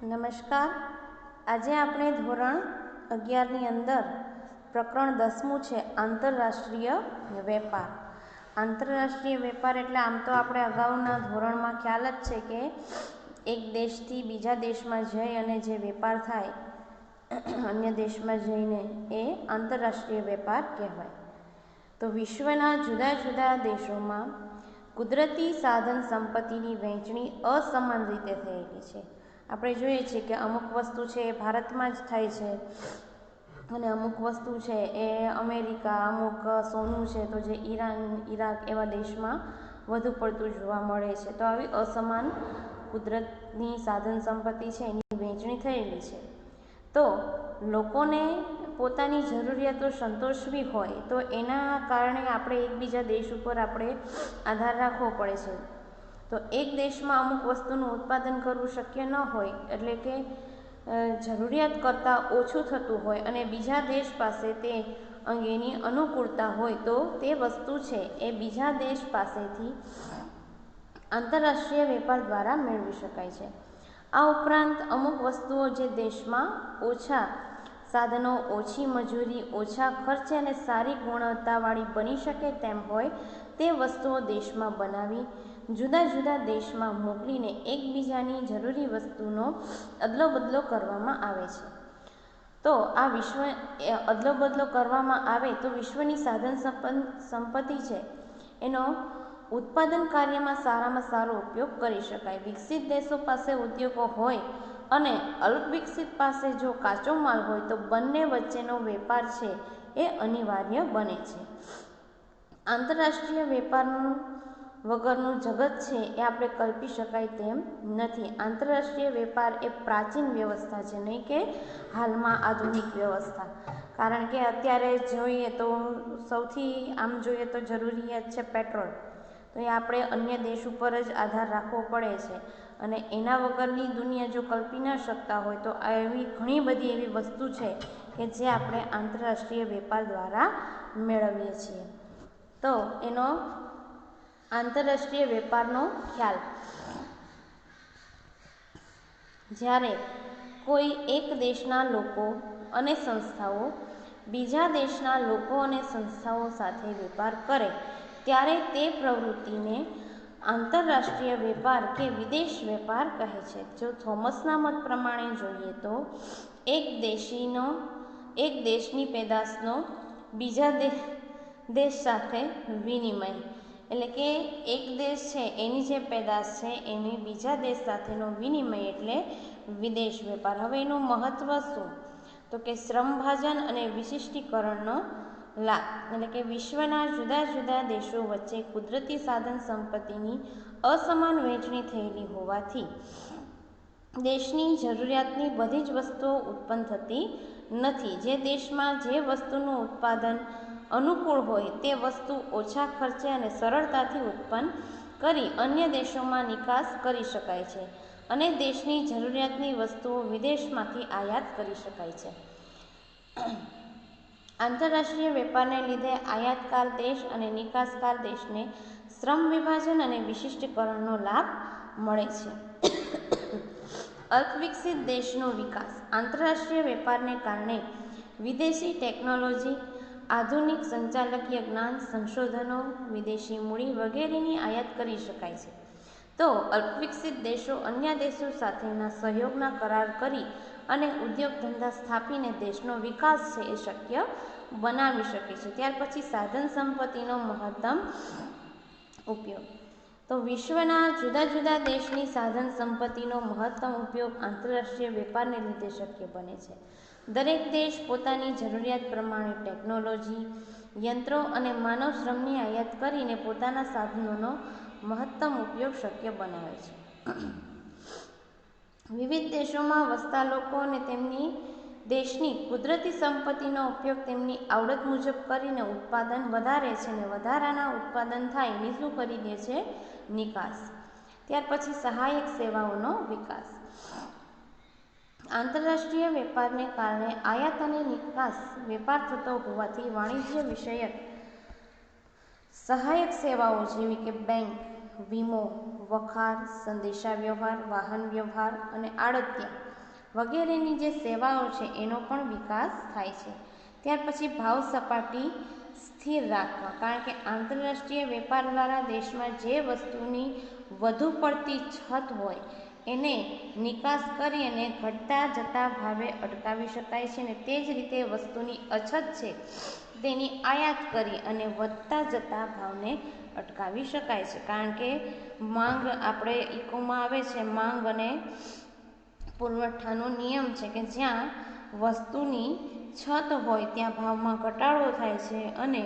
નમસ્કાર. આજે આપણે ધોરણ 11ની અંદર પ્રકરણ 10મું છે આંતરરાષ્ટ્રીય વેપાર. આંતરરાષ્ટ્રીય વેપાર એટલે આમ તો આપણે અગાઉના ધોરણમાં ખ્યાલ જ છે કે એક દેશથી બીજા દેશમાં જઈ અને જે વેપાર થાય અન્ય દેશમાં જઈને એ આંતરરાષ્ટ્રીય વેપાર કહેવાય. તો વિશ્વના જુદા જુદા દેશોમાં કુદરતી સાધન સંપત્તિની વહેંચણી અસમાન રીતે થયેલી છે. આપણે જોઈએ છીએ કે અમુક વસ્તુ છે એ ભારતમાં જ થાય છે અને અમુક વસ્તુ છે એ અમેરિકા, અમુક સોનું છે તો જે ઈરાન, ઈરાક એવા દેશમાં વધુ પડતું જોવા મળે છે. તો આવી અસમાન કુદરતની સાધન સંપત્તિ છે એની વહેંચણી થયેલી છે. તો લોકોને પોતાની જરૂરિયાતો સંતોષવી હોય તો એના કારણે આપણે એકબીજા દેશ ઉપર આપણે આધાર રાખવો પડે છે. તો એક દેશમાં અમુક વસ્તુનું ઉત્પાદન કરવું શક્ય ન હોય, એટલે કે જરૂરિયાત કરતાં ઓછું થતું હોય અને બીજા દેશ પાસે તે અંગેની અનુકૂળતા હોય તો તે વસ્તુ છે એ બીજા દેશ પાસેથી આંતરરાષ્ટ્રીય વેપાર દ્વારા મેળવી શકાય છે. આ ઉપરાંત અમુક વસ્તુઓ જે દેશમાં ઓછા સાધનો, ઓછી મજૂરી, ઓછા ખર્ચે અને સારી ગુણવત્તાવાળી બની શકે તેમ હોય તે વસ્તુઓ દેશમાં બનાવી જુદા જુદા દેશમાં મોકલીને એકબીજાની જરૂરી વસ્તુનો અદલો બદલો કરવામાં આવે છે. તો આ અદલો બદલો કરવામાં આવે તો વિશ્વની સાધન સંપત્તિ છે એનો ઉત્પાદન કાર્યમાં સારામાં સારો ઉપયોગ કરી શકાય. વિકસિત દેશો પાસે ઉદ્યોગો હોય અને અલ્પ વિકસિત પાસે જો કાચો માલ હોય તો બંને વચ્ચેનો વેપાર છે એ અનિવાર્ય બને છે. આંતરરાષ્ટ્રીય વેપારનું વગરનું જગત છે એ આપણે કલ્પી શકાય તેમ નથી. આંતરરાષ્ટ્રીય વેપાર એ પ્રાચીન વ્યવસ્થા છે, નહીં કે હાલમાં આધુનિક વ્યવસ્થા. કારણ કે અત્યારે જોઈએ તો સૌથી આમ જોઈએ તો જરૂરિયાત છે પેટ્રોલ. તો એ આપણે અન્ય દેશ ઉપર જ આધાર રાખવો પડે છે અને એના વગરની દુનિયા જો કલ્પી ન શકતા હોય તો એવી ઘણી બધી એવી વસ્તુ છે કે જે આપણે આંતરરાષ્ટ્રીય વેપાર દ્વારા મેળવીએ છીએ. તો એનો આંતરરાષ્ટ્રીય વેપારનો ખ્યાલ, જ્યારે કોઈ એક દેશના લોકો અને સંસ્થાઓ બીજા દેશના લોકો અને સંસ્થાઓ સાથે વેપાર કરે ત્યારે તે પ્રવૃત્તિને આંતરરાષ્ટ્રીય વેપાર કે વિદેશ વેપાર કહે છે. જો થોમસના મત પ્રમાણે જોઈએ તો એક દેશની પેદાશનો બીજા દેશ સાથે વિનિમય, એટલે કે એક દેશ છે એની જે પેદાશ છે એની બીજા દેશ સાથેનો વિનિમય એટલે વિદેશ વેપાર. હવે એનું મહત્વ શું? તો કે શ્રમભાજન અને વિશિષ્ટીકરણનો લાભ, એટલે કે વિશ્વના જુદા જુદા દેશો વચ્ચે કુદરતી સાધન સંપત્તિની અસમાન વહેંચણી થયેલી હોવાથી દેશની જરૂરિયાતની બધી જ વસ્તુઓ ઉત્પન્ન થતી નથી. જે દેશમાં જે વસ્તુનું ઉત્પાદન અનુકૂળ હોય તે વસ્તુ ઓછા ખર્ચે અને સરળતાથી ઉત્પન્ન કરી અન્ય દેશોમાં નિકાસ કરી શકાય છે અને દેશની જરૂરિયાતની વસ્તુઓ વિદેશમાંથી આયાત કરી શકાય છે. આંતરરાષ્ટ્રીય વેપારને લીધે આયાતકાર દેશ અને નિકાસકાર દેશને શ્રમ વિભાજન અને વિશિષ્ટીકરણનો લાભ મળે છે. અલ્પવિકસિત દેશનો વિકાસ. આંતરરાષ્ટ્રીય વેપારને કારણે વિદેશી ટેકનોલોજી, આધુનિક સંચાલકીય જ્ઞાન, સંશોધનો, વિદેશી મૂડી વગેરેની આયાત કરી શકાય છે. તો અલ્પવિકસિત દેશો અન્ય દેશો સાથેના સહયોગના કરાર કરી અને ઉદ્યોગ ધંધા સ્થાપીને દેશનો વિકાસ છે એ શક્ય બનાવી શકે છે. ત્યાર પછી સાધન સંપત્તિનો મહત્તમ ઉપયોગ. તો વિશ્વના જુદા જુદા દેશની સાધન સંપત્તિનો મહત્તમ ઉપયોગ આંતરરાષ્ટ્રીય વેપારને લીધે શક્ય બને છે. દરેક દેશ પોતાની જરૂરિયાત પ્રમાણે ટેકનોલોજી, યંત્રો અને માનવ શ્રમની આયાત કરીને પોતાના સાધનોનો મહત્તમ ઉપયોગ શક્ય બનાવે છે. વિવિધ દેશોમાં વસતા લોકો અને તેમની દેશની કુદરતી સંપત્તિનો ઉપયોગ તેમની આવડત મુજબ કરીને ઉત્પાદન વધારે છે અને વધારાના ઉત્પાદન થાય એની શું કરી દે છે? નિકાસ. ત્યાર પછી સહાયક સેવાઓનો વિકાસ. આંતરરાષ્ટ્રીય વેપારને કારણે આયાત અને નિકાસ વેપાર થતો હોવાથી વાણિજ્ય વિષયક સહાયક સેવાઓ જેવી કે બેંક, વીમો, વખાર, સંદેશા વ્યવહાર, વાહન વ્યવહાર અને આડતિયા વગેરેની જે સેવાઓ છે એનો પણ વિકાસ થાય છે. ત્યાર પછી ભાવ સપાટી સ્થિર રાખવા, કારણ કે આંતરરાષ્ટ્રીય વેપાર દ્વારા દેશમાં જે વસ્તુની વધુ પડતી છત હોય એને નિકાસ કરી અને ઘટતા જતા ભાવે અટકાવી શકાય છે. અને તે જ રીતે વસ્તુની અછત છે તેની આયાત કરી અને વધતા જતા ભાવને અટકાવી શકાય છે. કારણ કે માંગ આપણે ઇકોમાં આવે છે, માંગ અને પુરવઠાનો નિયમ છે કે જ્યાં વસ્તુની છત હોય ત્યાં ભાવમાં ઘટાડો થાય છે અને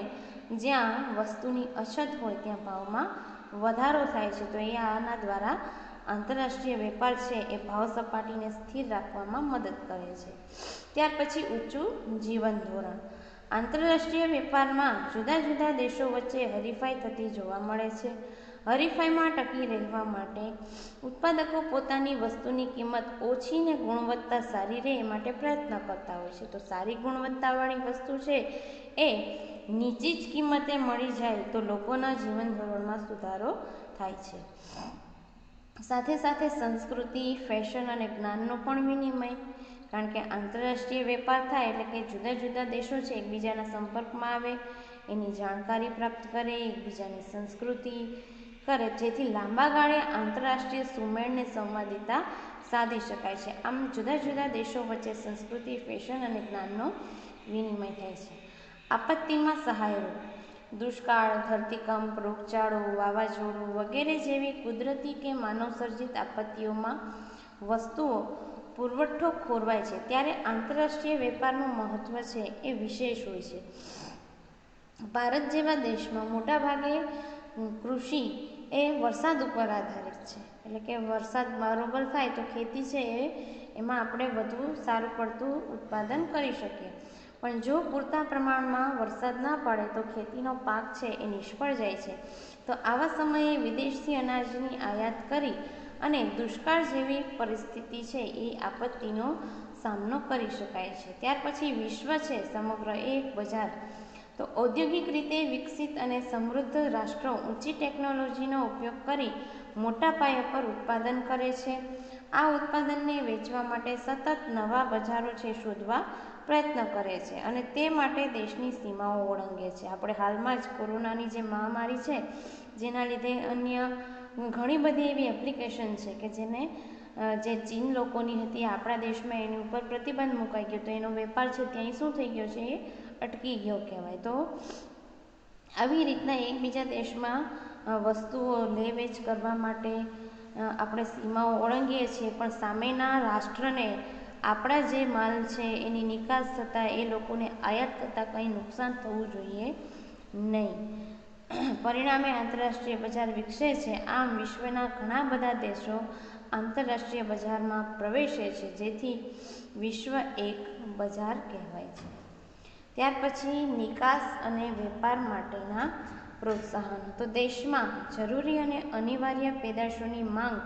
જ્યાં વસ્તુની અછત હોય ત્યાં ભાવમાં વધારો થાય છે. તો એ આના દ્વારા આંતરરાષ્ટ્રીય વેપાર છે એ ભાવ સપાટીને સ્થિર રાખવામાં મદદ કરે છે. ત્યાર પછી ઊંચું જીવન ધોરણ. આંતરરાષ્ટ્રીય વેપારમાં જુદા જુદા દેશો વચ્ચે હરીફાઈ થતી જોવા મળે છે. હરીફાઈમાં ટકી રહેવા માટે ઉત્પાદકો પોતાની વસ્તુની કિંમત ઓછી ને ગુણવત્તા સારી રહે એ માટે પ્રયત્ન કરતા હોય છે. તો સારી ગુણવત્તાવાળી વસ્તુ છે એ નીચી જ કિંમતે મળી જાય તો લોકોના જીવન ધોરણમાં સુધારો થાય છે. સાથે સાથે સંસ્કૃતિ, ફેશન અને જ્ઞાનનો પણ વિનિમય, કારણ કે આંતરરાષ્ટ્રીય વેપાર થાય એટલે કે જુદા જુદા દેશો છે એકબીજાના સંપર્કમાં આવે, એની જાણકારી પ્રાપ્ત કરે, એકબીજાની સંસ્કૃતિ કરે, જેથી લાંબા ગાળે આંતરરાષ્ટ્રીય સુમેળને સંવાદિતા સાધી શકાય છે. આમ જુદા જુદા દેશો વચ્ચે સંસ્કૃતિ, ફેશન અને જ્ઞાનનો વિનિમય થાય છે. આપત્તિમાં સહાયરૂપ. દુષ્કાળ, ધરતીકંપ, રોગચાળો, વાવાઝોડું વગેરે જેવી કુદરતી કે માનવસર્જિત આપત્તિઓમાં વસ્તુઓ પુરવઠો ખોરવાય છે ત્યારે આંતરરાષ્ટ્રીય વેપારનું મહત્ત્વ છે એ વિશેષ હોય છે. ભારત જેવા દેશમાં મોટાભાગે કૃષિ એ વરસાદ ઉપર આધારિત છે, એટલે કે વરસાદ બરોબર થાય તો ખેતી છે એમાં આપણે વધુ સારું પડતું ઉત્પાદન કરી શકીએ. પણ જો પૂરતા પ્રમાણમાં વરસાદ ના પડે તો ખેતીનો પાક છે એ નિષ્ફળ જાય છે. તો આવા સમયે વિદેશથી અનાજની આયાત કરી અને દુષ્કાળ જેવી પરિસ્થિતિ છે એ આપત્તિનો સામનો કરી શકાય છે. ત્યાર પછી વિશ્વ છે સમગ્ર એક બજાર. તો ઔદ્યોગિક રીતે વિકસિત અને સમૃદ્ધ રાષ્ટ્રો ઊંચી ટેકનોલોજીનો ઉપયોગ કરી મોટા પાયા પર ઉત્પાદન કરે છે. આ ઉત્પાદનને વેચવા માટે સતત નવા બજારો છે શોધવા પ્રયત્ન કરે છે અને તે માટે દેશની સીમાઓ ઓળંગે છે. આપણે હાલમાં જ કોરોનાની જે મહામારી છે જેના લીધે અન્ય ઘણી બધી એવી એપ્લિકેશન છે કે જેને જે ચીન લોકોની હતી આપણા દેશમાં એની ઉપર પ્રતિબંધ મુકાઈ ગયો, તો એનો વેપાર છે ત્યાં શું થઈ ગયો છે એ અટકી ગયો કહેવાય. તો આવી રીતના એકબીજા દેશમાં વસ્તુઓ લે વેચ કરવા માટે આપણે સીમાઓ ઓળંગીએ છીએ, પણ સામેના રાષ્ટ્રને આપણા જે માલ છે એની નિકાસ થતાં એ લોકોને આયાત થતાં કંઈ નુકસાન થવું જોઈએ નહીં. પરિણામે આંતરરાષ્ટ્રીય બજાર વિકસે છે. આમ વિશ્વના ઘણા બધા દેશો આંતરરાષ્ટ્રીય બજારમાં પ્રવેશે છે, જેથી વિશ્વ એક બજાર કહેવાય છે. ત્યાર પછી નિકાસ અને વેપાર માટેના પ્રોત્સાહન. તો દેશમાં જરૂરી અને અનિવાર્ય પેદાશોની માંગ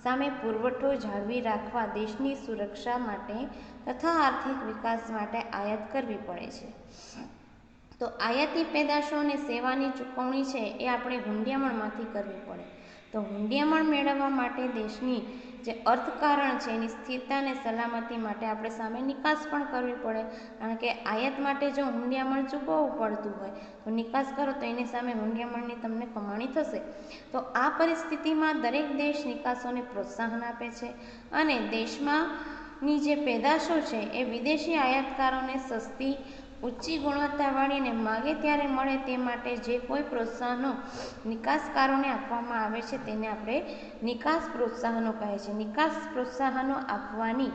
સામે પુરવઠો જાળવી રાખવા દેશની સુરક્ષા માટે તથા આર્થિક વિકાસ માટે આયાત કરવી પડે છે. તો આયાતી પેદાશો અને સેવાની ચૂકવણી છે એ આપણે હુંડિયામણમાંથી કરવી પડે. તો હુંડિયામણ મેળવવા માટે દેશની જે અર્થકારણ છે એની સ્થિરતા અને સલામતી માટે આપણે સામે નિકાસ પણ કરવી પડે, કારણ કે આયાત માટે જો હુંડિયામણ ચૂકવવું પડતું હોય તો નિકાસ કરો તો એની સામે હુંડિયામણની તમને કમાણી થશે. તો આ પરિસ્થિતિમાં દરેક દેશ નિકાસોને પ્રોત્સાહન આપે છે અને દેશમાંની જે પેદાશો છે એ વિદેશી આયાતકારોને સસ્તી, ઊંચી ગુણવત્તાવાળી અને માગે ત્યારે મળે તે માટે જે કોઈ પ્રોત્સાહનો નિકાસકારોને આપવામાં આવે છે તેને આપણે નિકાસ પ્રોત્સાહનો કહે છે. નિકાસ પ્રોત્સાહનો આપવાની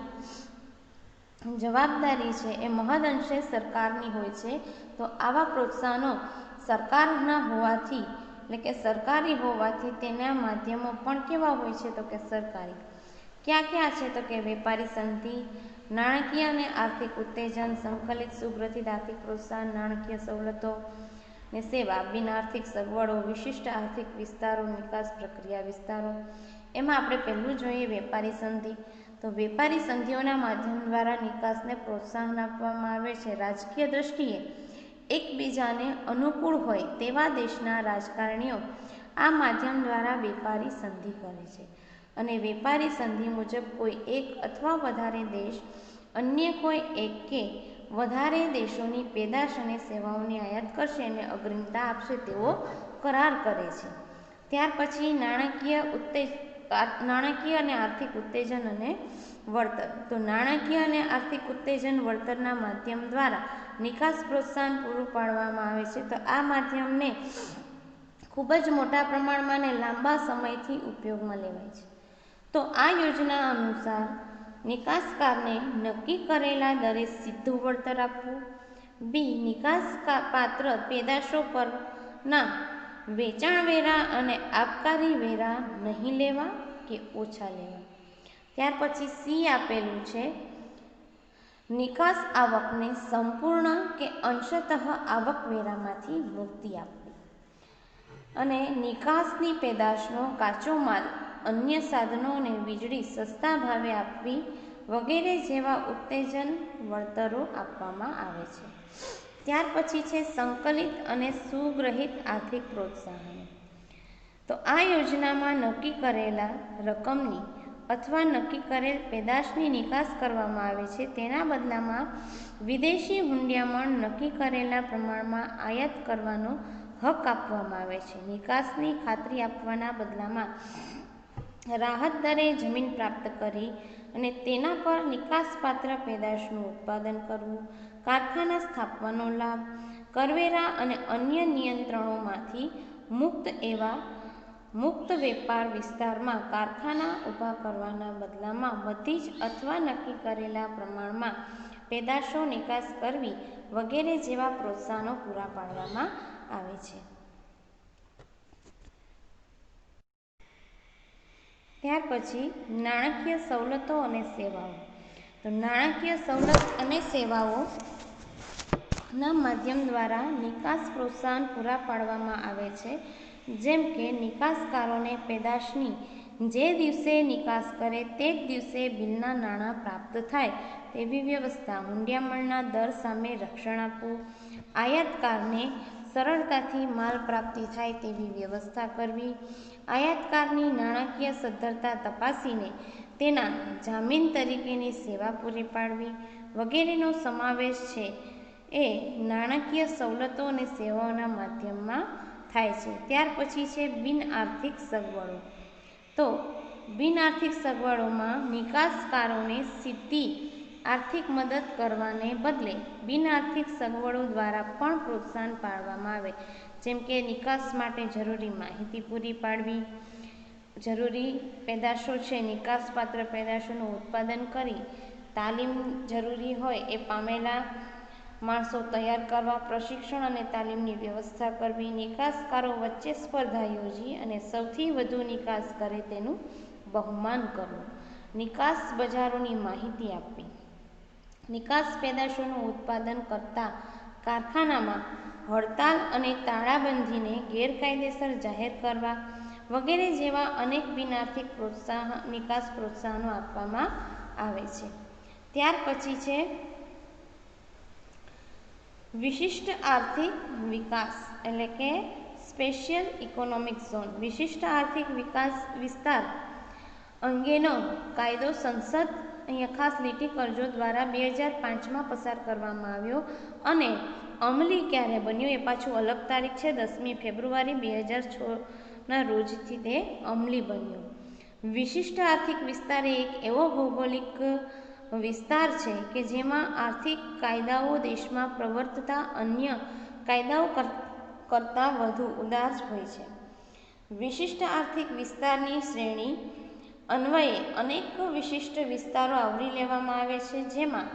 જવાબદારી છે એ મહદઅંશે સરકારની હોય છે. તો આવા પ્રોત્સાહનો સરકારના હોવાથી, એટલે કે સરકારી હોવાથી તેના માધ્યમો પણ કેવા હોય છે તો કે સરકારી. ક્યાં ક્યાં છે તો કે વેપારી સંધિ, નાણાકીય અને આર્થિક ઉત્તેજન, સંકલિત સુગ્રથિત આર્થિક પ્રોત્સાહન, નાણાકીય સવલતો ને સેવા, બિન આર્થિક સગવડો, વિશિષ્ટ આર્થિક વિસ્તારો, નિકાસ પ્રક્રિયા વિસ્તારો. એમાં આપણે પહેલું જોઈએ વેપારી સંધિ. તો વેપારી સંધિઓના માધ્યમ દ્વારા નિકાસને પ્રોત્સાહન આપવામાં આવે છે. રાજકીય દ્રષ્ટિએ એકબીજાને અનુકૂળ હોય તેવા દેશના રાજકારણીઓ આ માધ્યમ દ્વારા વેપારી સંધિ કરે છે અને વેપારી સંધિ મુજબ કોઈ એક અથવા વધારે દેશ અન્ય કોઈ એક કે વધારે દેશોની પેદાશ અને સેવાઓની આયાત કરશે અને અગ્રિમતા આપશે તેવો કરાર કરે છે. ત્યાર પછી નાણાકીય અને આર્થિક ઉત્તેજન અને વળતર. તો નાણાકીય અને આર્થિક ઉત્તેજન વળતરના માધ્યમ દ્વારા નિકાસ પ્રોત્સાહન પૂરું પાડવામાં આવે છે. તો આ માધ્યમને ખૂબ જ મોટા પ્રમાણમાં અને લાંબા સમયથી ઉપયોગમાં લેવાય છે. તો આ યોજના અનુસાર નિકાસકારને નક્કી કરેલા દરે સીધું વળતર આપવું. બી. નિકાસ પાત્ર પેદાશો પરના વેચાણ વેરા અને આબકારી વેરા નહીં લેવા કે ઓછા લેવા. ત્યાર પછી સી આપેલું છે, નિકાસ આવકને સંપૂર્ણ કે અંશતઃ આવકવેરામાંથી મુક્તિ આપવી અને નિકાસની પેદાશનો કાચો માલ, અન્ય સાધનો અને વીજળી સસ્તા ભાવે આપવી વગેરે જેવા ઉત્તેજન વળતરો આપવામાં આવે છે. ત્યાર પછી છે સંકલિત અને સુગ્રહિત આર્થિક પ્રોત્સાહન. તો આ યોજનામાં નક્કી કરેલા રકમની અથવા નક્કી કરેલ પેદાશની નિકાસ કરવામાં આવે છે. તેના બદલામાં વિદેશી હુંડિયામણ નક્કી કરેલા પ્રમાણમાં આયાત કરવાનો હક આપવામાં આવે છે. નિકાસની ખાતરી આપવાના બદલામાં રાહત દરે જમીન પ્રાપ્ત કરી અને તેના પર નિકાસપાત્ર પેદાશનું ઉત્પાદન કરવું, કારખાના સ્થાપવાનો લાભ, કરવેરા અને અન્ય નિયંત્રણોમાંથી મુક્ત એવા મુક્ત વેપાર વિસ્તારમાં કારખાના ઊભા કરવાના બદલામાં બધી જ અથવા નક્કી કરેલા પ્રમાણમાં પેદાશો નિકાસ કરવી વગેરે જેવા પ્રોત્સાહનો પૂરા પાડવામાં આવે છે. ત્યાર પછી નાણાકીય સવલતો અને સેવાઓ. તો નાણાકીય સવલત અને સેવાઓના માધ્યમ દ્વારા નિકાસ પ્રોત્સાહન પૂરા પાડવામાં આવે છે. જેમ કે નિકાસકારોને પેદાશની જે દિવસે નિકાસ કરે તે જ દિવસે બિલના નાણાં પ્રાપ્ત થાય તેવી વ્યવસ્થા, હુંડિયામણના દર સામે રક્ષણ આપવું, આયાતકારને સરળતાથી માલ પ્રાપ્તિ થાય તેવી વ્યવસ્થા કરવી, આયાતકારની નાણાકીય સદ્ધરતા તપાસીને તેના જામીન તરીકેની સેવા પૂરી પાડવી વગેરેનો સમાવેશ છે એ નાણાકીય સવલતો અને સેવાઓના માધ્યમમાં થાય છે. ત્યાર પછી છે બિન આર્થિક સગવડો. તો બિન આર્થિક સગવડોમાં નિકાસકારોને સીધી આર્થિક મદદ કરવાને બદલે બિન આર્થિક સગવડો દ્વારા પણ પ્રોત્સાહન પાડવામાં આવે. જેમ કે નિકાસ માટે જરૂરી માહિતી પૂરી પાડવી, જરૂરી પેદાશો છે નિકાસપાત્ર પેદાશોનું ઉત્પાદન કરી તાલીમ જરૂરી હોય એ પામેલા માણસો તૈયાર કરવા, પ્રશિક્ષણ અને તાલીમની વ્યવસ્થા કરવી, નિકાસકારો વચ્ચે સ્પર્ધા યોજી અને સૌથી વધુ નિકાસ કરે તેનું બહુમાન કરવું, નિકાસ બજારોની માહિતી આપવી, નિકાસ પેદાશોનું ઉત્પાદન કરતા કારખાનામાં હડતાલ અને તાળાબંધીને ગેરકાયદેસર જાહેર કરવા વગેરે જેવા અનેક બિન આર્થિક નિકાસ પ્રોત્સાહનો આપવામાં આવે છે. ત્યાર પછી છે વિશિષ્ટ આર્થિક વિકાસ એટલે કે સ્પેશિયલ ઇકોનોમિક ઝોન. વિશિષ્ટ આર્થિક વિકાસ વિસ્તાર અંગેનો કાયદો સંસદ અહીંયા ખાસ લીટી કરજો દ્વારા 2005માં પસાર કરવામાં આવ્યો અને અમલી ક્યારે બન્યો એ પાછું અલગ તારીખ છે, 10મી ફેબ્રુઆરી 2006ના રોજથી તે અમલી બન્યો. વિશિષ્ટ આર્થિક વિસ્તાર એ એક એવો ભૌગોલિક વિસ્તાર છે કે જેમાં આર્થિક કાયદાઓ દેશમાં પ્રવર્તતા અન્ય કાયદાઓ કરતાં વધુ ઉદાર હોય છે. વિશિષ્ટ આર્થિક વિસ્તારની શ્રેણી અન્વયે અનેક વિશિષ્ટ વિસ્તારો આવરી લેવામાં આવે છે. જેમાં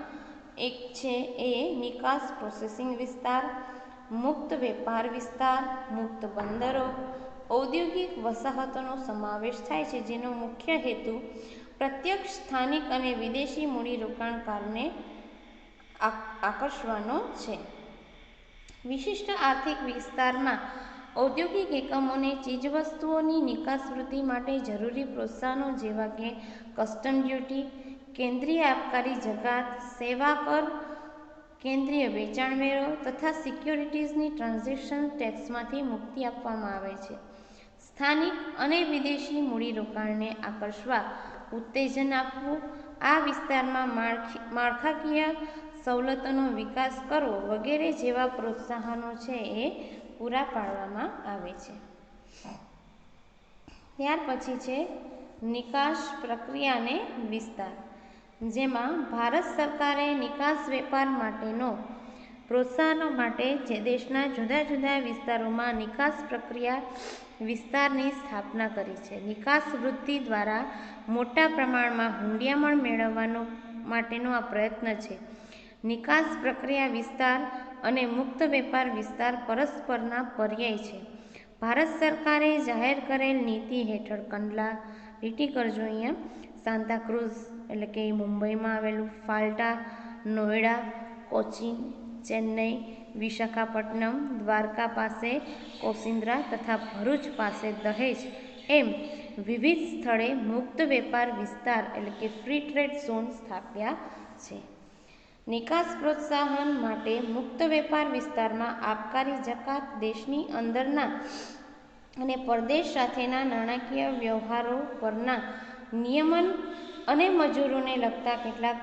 એક છે એ નિકાસ પ્રોસેસિંગ વિસ્તાર, મુક્ત વેપાર વિસ્તાર, મુક્ત બંદરો, ઔદ્યોગિક વસાહતોનો સમાવેશ થાય છે જેનો મુખ્ય હેતુ પ્રત્યક્ષ સ્થાનિક અને વિદેશી મૂડીરોકાણકારને આકર્ષવાનો છે. વિશિષ્ટ આર્થિક વિસ્તારમાં ઔદ્યોગિક એકમોને ચીજવસ્તુઓની નિકાસવૃદ્ધિ માટે જરૂરી પ્રોત્સાહનો જેવા કે કસ્ટમ ડ્યુટી, કેન્દ્રીય આબકારી જકાત, સેવા કર, કેન્દ્રીય વેચાણ વેરો તથા સિક્યોરિટીઝની ટ્રાન્ઝેક્શન ટેક્સમાંથી મુક્તિ આપવામાં આવે છે. સ્થાનિક અને વિદેશી મૂડીરોકાણને આકર્ષવા ઉત્તેજન આપવું, આ વિસ્તારમાં માળખાકીય સવલતોનો વિકાસ કરવો વગેરે જેવા પ્રોત્સાહનો છે એ પૂરા પાડવામાં આવે છે. ત્યાર પછી છે નિકાસ પ્રક્રિયાને વિસ્તાર, જેમાં ભારત સરકારે નિકાસ વેપાર માટેનો પ્રોત્સાહનો માટે જે દેશના જુદા જુદા વિસ્તારોમાં નિકાસ પ્રક્રિયા વિસ્તારની સ્થાપના કરી છે. નિકાસ વૃદ્ધિ દ્વારા મોટા પ્રમાણમાં હુંડિયામણ મેળવવાનો માટેનો આ પ્રયત્ન છે. નિકાસ પ્રક્રિયા વિસ્તાર અને મુક્ત વેપાર વિસ્તાર પરસ્પરના પર્યાય છે. ભારત સરકારે જાહેર કરેલ નીતિ હેઠળ કંડલા, લીટી કરજો અહીંયા, સાંતાક્રુઝ એટલે કે મુંબઈમાં આવેલું, ફાલ્ટા, નોઈડા, કોચીન, ચેન્નઈ, વિશાખાપટ્ટનમ, દ્વારકા પાસે કોસિન્દ્રા તથા ભરૂચ પાસે દહેજ એમ વિવિધ સ્થળે મુક્ત વેપાર વિસ્તાર એટલે કે ફ્રી ટ્રેડ ઝોન સ્થાપ્યા છે. નિકાસ પ્રોત્સાહન માટે મુક્ત વેપાર વિસ્તારમાં આબકારી જકાત, દેશની અંદરના અને પરદેશ સાથેના નાણાકીય વ્યવહારો પરના નિયમન અને મજૂરોને લગતા કેટલાક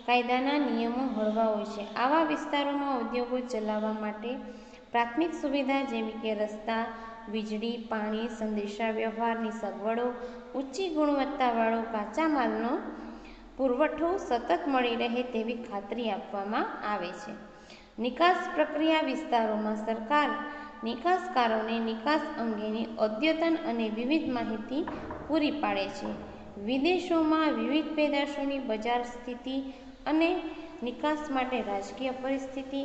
કાયદાના નિયમો હળવા હોય છે. આવા વિસ્તારોમાં ઉદ્યોગો ચલાવવા માટે પ્રાથમિક સુવિધા જેવી કે રસ્તા, વીજળી, પાણી, સંદેશા વ્યવહારની સગવડો, ઊંચી ગુણવત્તાવાળો કાચા માલનો પુરવઠો સતત મળી રહે તેવી ખાતરી આપવામાં આવે છે. નિકાસ પ્રક્રિયા વિસ્તારોમાં સરકાર નિકાસકારોને નિકાસ અંગેની અદ્યતન અને વિવિધ માહિતી પૂરી પાડે છે. વિદેશોમાં વિવિધ પેદાશોની બજાર સ્થિતિ અને નિકાસ માટે રાજકીય પરિસ્થિતિ,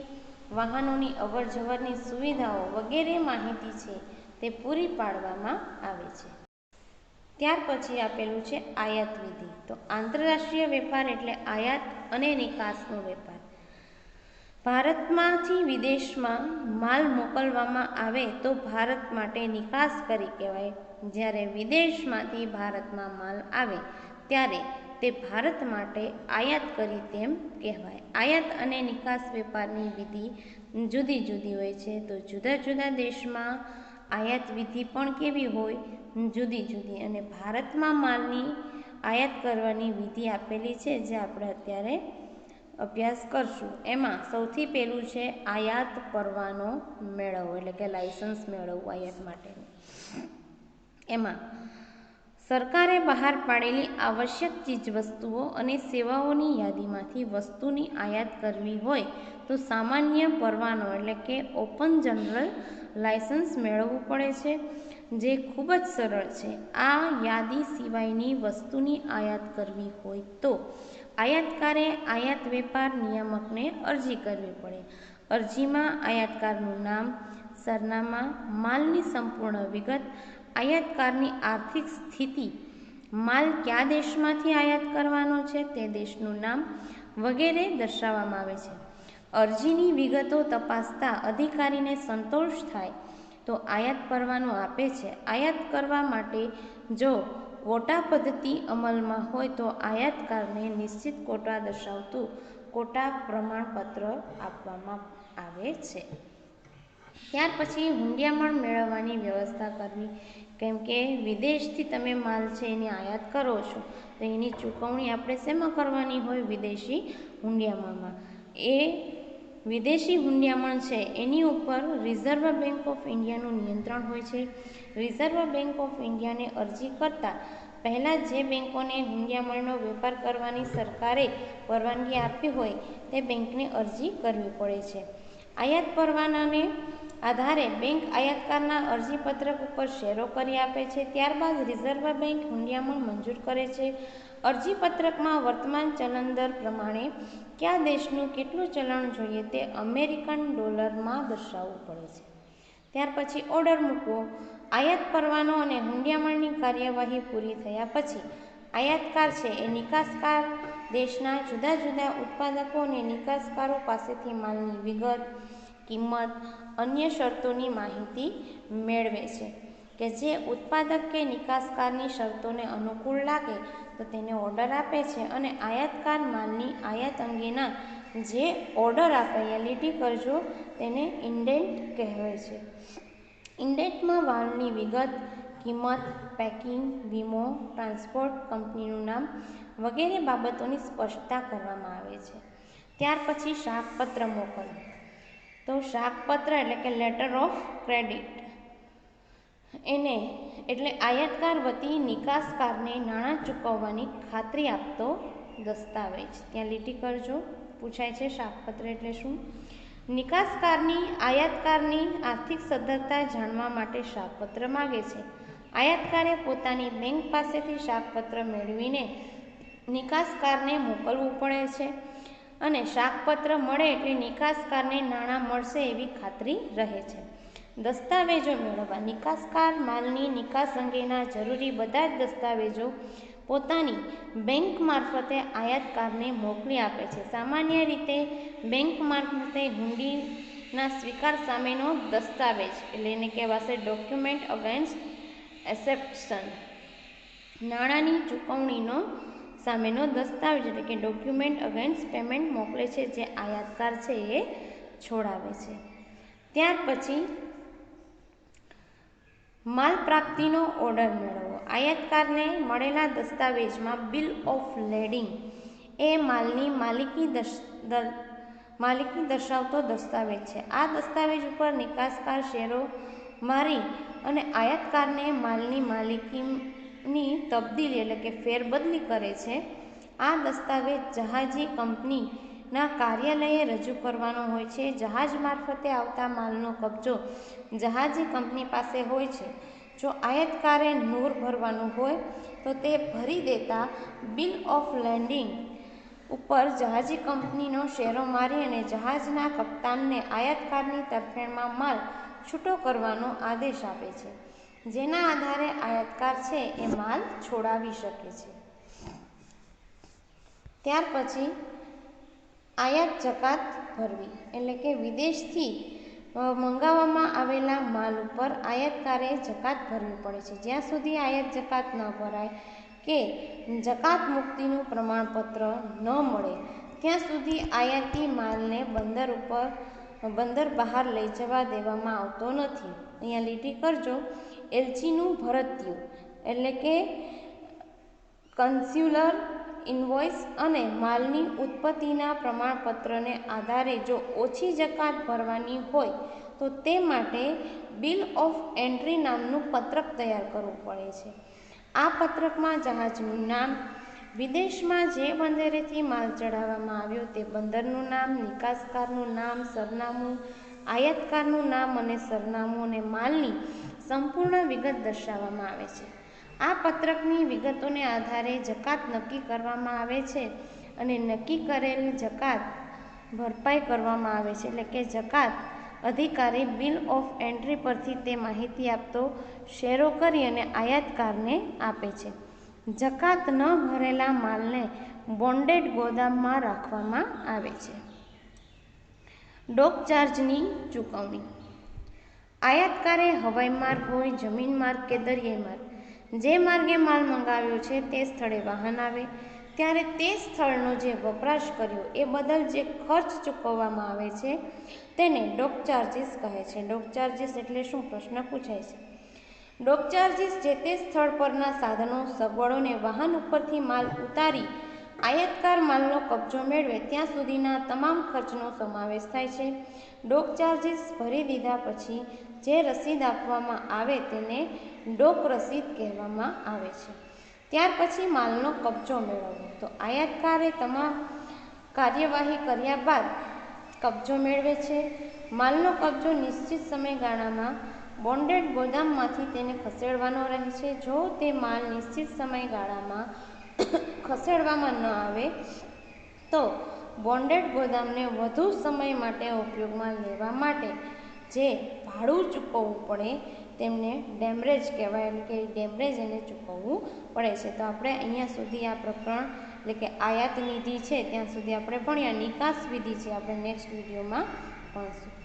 વાહનોની અવરજવરની સુવિધાઓ વગેરે માહિતી છે તે પૂરી પાડવામાં આવે છે. ત્યાર પછી આપેલું છે આયાત વિધિ. તો આંતરરાષ્ટ્રીય વેપાર એટલે આયાત અને નિકાસનો વેપાર. ભારતમાંથી વિદેશમાં માલ મોકલવામાં આવે તો ભારત માટે નિકાસકારી કહેવાય. જ્યારે વિદેશમાંથી ભારતમાં માલ આવે ત્યારે તે ભારત માટે આયાતકારી તેમ કહેવાય. આયાત અને નિકાસ વેપારની વિધિ જુદી જુદી હોય છે. તો જુદા જુદા દેશમાં આયાત વિધિ પણ કેવી હોય, જુદી જુદી. અને ભારતમાં માલની આયાત કરવાની વિધિ આપેલી છે જે આપણે અત્યારે અભ્યાસ કરશું. એમાં સૌથી પહેલું છે આયાત પરવાનો મેળવવો એટલે કે લાયસન્સ મેળવવું આયાત માટેનું. એમાં સરકારે બહાર પાડેલી આવશ્યક ચીજવસ્તુઓ અને સેવાઓની યાદીમાંથી વસ્તુની આયાત કરવી હોય તો સામાન્ય પરવાનો એટલે કે ઓપન જનરલ લાયસન્સ મેળવવું પડે છે, જે ખૂબ જ સરળ છે. આ યાદી સિવાયની વસ્તુની આયાત કરવી હોય તો આયાતકારે આયાત વેપાર નિયામકને અરજી કરવી પડે. અરજીમાં આયાતકારનું નામ, સરનામા, માલની સંપૂર્ણ વિગત, આયાતકારની આર્થિક સ્થિતિ, માલ કયા દેશમાંથી આયાત કરવાનો છે તે દેશનું નામ વગેરે દર્શાવવામાં આવે છે. અરજીની વિગતો તપાસતા અધિકારીને સંતોષ થાય તો આયાત પરવાનો આપે છે. આયાત કરવા માટે જો ક્વોટા પદ્ધતિ અમલમાં હોય તો આયાતકારને નિશ્ચિત ક્વોટા દર્શાવતું ક્વોટા પ્રમાણપત્ર આપવામાં આવે છે. ત્યાર પછી હુંડિયામણ મેળવવાની વ્યવસ્થા કરવી. કેમ કે વિદેશથી તમે માલ છે એની આયાત કરો છો તો એની ચૂકવણી આપણે શેમાં કરવાની હોય, વિદેશી હુંડિયામણમાં. એ વિદેશી હુંડિયામણ છે એની ઉપર રિઝર્વ બેંક ઓફ ઇન્ડિયાનું નિયંત્રણ હોય છે. રિઝર્વ બેંક ઓફ ઇન્ડિયાને અરજી કરતાં પહેલાં જે બેંકોને હુંડિયામણનો વેપાર કરવાની સરકારે પરવાનગી આપી હોય તે બેંકને અરજી કરવી પડે છે. આયાત પરવાનાને આધારે બેંક આયાતકારના અરજીપત્રક ઉપર શેરો કરી આપે છે. ત્યારબાદ રિઝર્વ બેંક હુંડિયામણ મંજૂર કરે છે. અરજીપત્રકમાં વર્તમાન ચલણ દર પ્રમાણે કયા દેશનું કેટલું ચલણ જોઈએ તે અમેરિકન ડોલરમાં દર્શાવવું પડે છે. ત્યાર પછી ઓર્ડર મૂકવો. આયાત પરવાનો અને હુંડિયામણની કાર્યવાહી પૂરી થયા પછી આયાતકાર છે એ નિકાસકાર દેશના જુદા જુદા ઉત્પાદકો અને નિકાસકારો પાસેથી માલની વિગત, કિંમત, અન્ય શરતોની માહિતી મેળવે છે કે જે ઉત્પાદક કે નિકાસકારની શરતોને અનુકૂળ લાગે તો તેને ઓર્ડર આપે છે. અને આયાતકાર માલની આયાત અંગેના જે ઓર્ડર આપે, લીટી કરજો, તેને ઇન્ડેન્ટ કહેવાય છે. ઇન્ડેન્ટમાં માલની વિગત, કિંમત, પેકિંગ, વીમો, ટ્રાન્સપોર્ટ, કંપનીનું નામ વગેરે બાબતોની સ્પષ્ટતા કરવામાં આવે છે. ત્યાર પછી શાકપત્ર મોકલ. તો શાકપત્ર એટલે કે લેટર ઓફ ક્રેડિટ એને એટલે આયાતકાર વતી નિકાસકારને નાણાં ચૂકવવાની ખાતરી આપતો દસ્તાવેજ. ત્યાં લીટી કરજો, પૂછાય છે શાકપત્ર એટલે શું. નિકાસકારની આયાતકારની આર્થિક સદ્ધરતા જાણવા માટે શાકપત્ર માગે છે. આયાતકારે પોતાની બેંક પાસેથી શાકપત્ર મેળવીને નિકાસકારને મોકલવું પડે છે અને શાકપત્ર મળે એટલે નિકાસકારને નાણાં મળશે એવી ખાતરી રહે છે. દસ્તાવેજો મેળવવા. નિકાસકાર માલની નિકાસ અંગેના જરૂરી બધા જ દસ્તાવેજો પોતાની બેંક મારફતે આયાતકારને મોકલી આપે છે. સામાન્ય રીતે બેંક મારફતે હુંડીના સ્વીકાર સામેનો દસ્તાવેજ એટલે એને કહેવાશે ડોક્યુમેન્ટ અગેન્સ્ટ એક્સેપ્શન. નાણાંની ચૂકવણીનો સામેનો દસ્તાવેજ એટલે કે ડોક્યુમેન્ટ અગેન્સ્ટ પેમેન્ટ મોકલે છે, જે આયાતકાર છે એ છોડાવે છે. ત્યાર પછી માલ પ્રાપ્તિનો ઓર્ડર મેળવવો. આયાતકારને મળેલા દસ્તાવેજમાં બિલ ઓફ લેડિંગ એ માલની માલિકી દર્શાવતો દસ્તાવેજ છે. આ દસ્તાવેજ ઉપર નિકાસકાર શેરો મારી અને આયાતકારને માલની માલિકીની તબદીલી એટલે કે ફેરબદલી કરે છે. આ દસ્તાવેજ જહાજી કંપનીના કાર્યાલયે રજૂ કરવાનો હોય છે. જહાજ મારફતે આવતા માલનો કબજો જહાજી કંપની પાસે હોય છે. જો આયાતકારે નૂર ભરવાનું હોય તો તે ભરી દેતા બિલ ઓફ લેન્ડિંગ ઉપર જહાજી કંપનીનો શેરો મારી અને જહાજના કપ્તાનને આયાતકારની તરફેણમાં માલ છૂટો કરવાનો આદેશ આપે છે, જેના આધારે આયાતકાર છે એ માલ છોડાવી શકે છે. ત્યાર પછી આયાત જકાત ભરવી એટલે કે વિદેશથી મંગાવવામાં આવેલા માલ ઉપર આયાતકારે જકાત ભરવી પડે છે. જ્યાં સુધી આયાત જકાત ન ભરાય કે જકાત મુક્તિનું પ્રમાણપત્ર ન મળે ત્યાં સુધી આયાતી માલને બંદર બહાર લઈ જવા દેવામાં આવતો નથી. અહીંયા લીટી કરજો. એલચીનું ભરતિયું એટલે કે કન્સ્યુલર ઇન્વોઇસ અને માલની ઉત્પત્તિના પ્રમાણપત્રને આધારે જો ઓછી જકાત ભરવાની હોય તો તે માટે બિલ ઓફ એન્ટ્રી નામનું પત્રક તૈયાર કરવું પડે છે. આ પત્રકમાં જહાજનું નામ, વિદેશમાં જે બંદરેથી માલ ચડાવવામાં આવ્યો તે બંદરનું નામ, નિકાસકારનું નામ, સરનામું, આયાતકારનું નામ અને સરનામું અને માલની સંપૂર્ણ વિગત દર્શાવવામાં આવે છે. આ પત્રકની વિગતોને આધારે જકાત નક્કી કરવામાં આવે છે અને નક્કી કરેલ જકાત ભરપાઈ કરવામાં આવે છે. એટલે કે જકાત અધિકારી બિલ ઓફ એન્ટ્રી પરથી તે માહિતી આપતો શેરો કરી અને આયાતકારને આપે છે. જકાત ન ભરેલા માલને બોન્ડેડ ગોદામમાં રાખવામાં આવે છે. ડોક ચાર્જની ચૂકવણી. આયાતકારે હવાઈ માર્ગ હોય, જમીન માર્ગ કે દરિયાઈ માર્ગ જે માર્ગે માલ મંગાવ્યો છે તે સ્થળે વાહન આવે ત્યારે તે સ્થળનો જે વપરાશ કર્યો એ બદલ જે ખર્ચ ચૂકવવામાં આવે છે તેને ડોક ચાર્જીસ કહે છે. ડોક ચાર્જીસ એટલે શું? પ્રશ્ન પૂછાય છે. ડોક ચાર્જીસ જે તે સ્થળ પરના સાધનો, સગવડોને વાહન ઉપરથી માલ ઉતારી આયાતકાર માલનો કબજો મેળવે ત્યાં સુધીના તમામ ખર્ચનો સમાવેશ થાય છે. ડોક ચાર્જીસ ભરી દીધા પછી જે રસીદ આપવામાં આવે તેને ડોક રસીદ કહેવામાં આવે છે. ત્યાર પછી માલનો કબજો મેળવવો. તો આયાતકારે તમામ કાર્યવાહી કર્યા બાદ કબજો મેળવે છે. માલનો કબજો નિશ્ચિત સમયગાળામાં બોન્ડેડ ગોદામમાંથી તેને ખસેડવાનો રહે છે. જો તે માલ નિશ્ચિત સમયગાળામાં ખસેડવામાં ન આવે તો બોન્ડેડ ગોદામને વધુ સમય માટે ઉપયોગમાં લેવા માટે જે ભાડું ચૂકવવું પડે તેમને ડેમરેજ કહેવાય. એટલે કે ડેમરેજ એને ચૂકવવું પડે છે. તો આપણે અહીંયા સુધી આ પ્રકરણ એટલે કે આયાત નિધિ છે ત્યાં સુધી આપણે ભણ્યા. નિકાસ વિધિ છે આપણે નેક્સ્ટ વિડીયોમાં ભણશું.